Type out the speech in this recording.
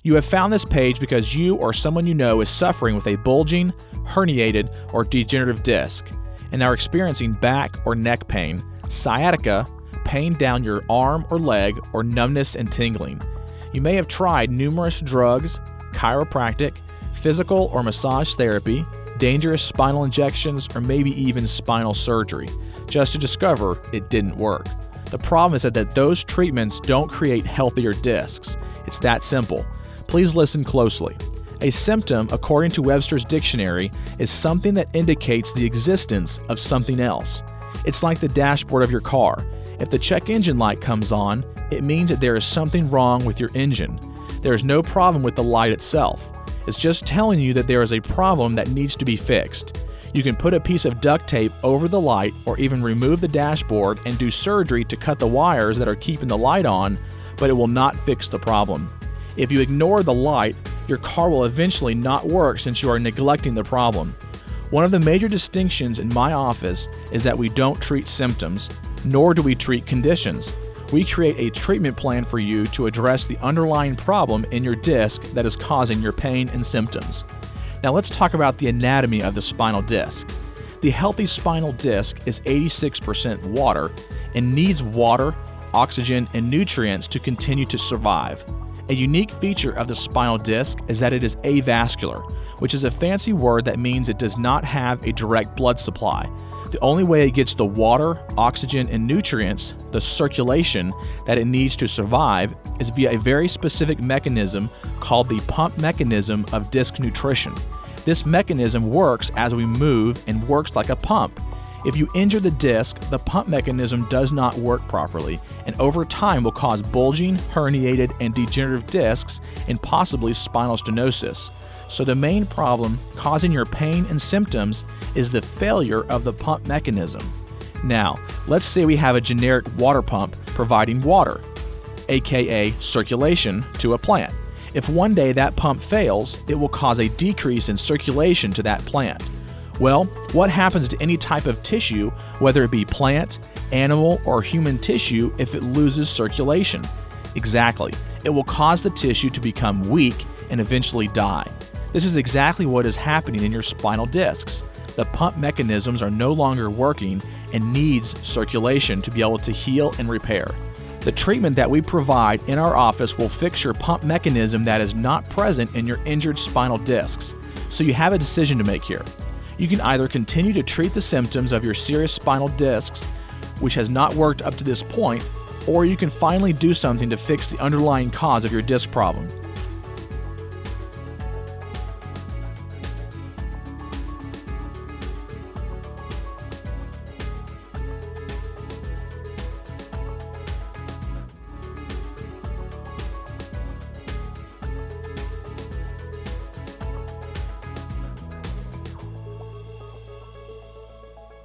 You have found this page because you or someone you know is suffering with a bulging, herniated, or degenerative disc and are experiencing back or neck pain, sciatica, pain down your arm or leg, or numbness and tingling. You may have tried numerous drugs, chiropractic, physical or massage therapy, dangerous spinal injections, or maybe even spinal surgery, just to discover it didn't work. The problem is that those treatments don't create healthier discs. It's that simple. Please listen closely. A symptom, according to Webster's dictionary, is something that indicates the existence of something else. It's like the dashboard of your car. If the check engine light comes on, it means that there is something wrong with your engine. There is no problem with the light itself. It's just telling you that there is a problem that needs to be fixed. You can put a piece of duct tape over the light or even remove the dashboard and do surgery to cut the wires that are keeping the light on, but it will not fix the problem. If you ignore the light, your car will eventually not work since you are neglecting the problem. One of the major distinctions in my office is that we don't treat symptoms, nor do we treat conditions. We create a treatment plan for you to address the underlying problem in your disc that is causing your pain and symptoms. Now let's talk about the anatomy of the spinal disc. The healthy spinal disc is 86% water and needs water, oxygen, and nutrients to continue to survive. A unique feature of the spinal disc is that it is avascular, which is a fancy word that means it does not have a direct blood supply. The only way it gets the water, oxygen, and nutrients, the circulation, that it needs to survive is via a very specific mechanism called the pump mechanism of disc nutrition. This mechanism works as we move and works like a pump. If you injure the disc, the pump mechanism does not work properly, and over time will cause bulging, herniated, and degenerative discs and possibly spinal stenosis. So the main problem causing your pain and symptoms is the failure of the pump mechanism. Now, let's say we have a generic water pump providing water, aka circulation, to a plant. If one day that pump fails, it will cause a decrease in circulation to that plant. Well, what happens to any type of tissue, whether it be plant, animal, or human tissue, if it loses circulation? Exactly. It will cause the tissue to become weak and eventually die. This is exactly what is happening in your spinal discs. The pump mechanisms are no longer working and needs circulation to be able to heal and repair. The treatment that we provide in our office will fix your pump mechanism that is not present in your injured spinal discs. So you have a decision to make here. You can either continue to treat the symptoms of your serious spinal discs, which has not worked up to this point, or you can finally do something to fix the underlying cause of your disc problem.